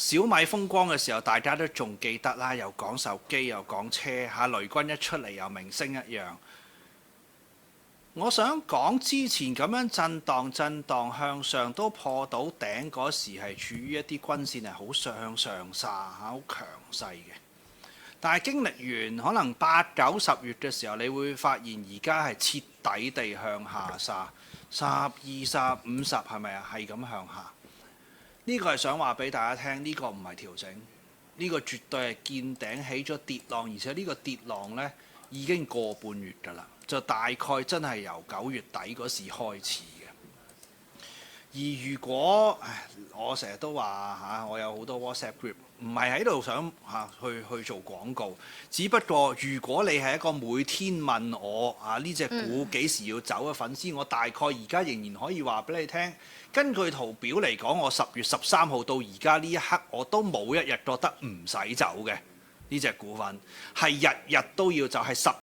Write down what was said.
小米風光嘅時候，大家都仲記得啦，又講手機又講車嚇，雷軍一出嚟又明星一樣。我想講之前咁樣震盪向上都破到頂嗰時係處於一啲均線係好上殺嚇，好強勢嘅。但係經歷完可能8、9、10月嘅時候，你會發現而家係徹底地向下殺，10、20、50係咪啊？係咁向下。呢個係想話俾大家聽，呢個唔係調整，呢個絕對係見頂起咗跌浪，而且呢個跌浪呢已經個半月㗎啦，就大概真係由9月底嗰時開始嘅。而如果我成日都話嚇，我有好多 WhatsApp group，唔係喺度想去做廣告，只不過如果你係一個每天問我呢隻股幾時要走嘅粉絲，我大概而家仍然可以話俾你聽。根據圖表嚟講，我10月13號到而家呢一刻，我都冇一日覺得唔使走嘅呢隻股份，係日日都要走，係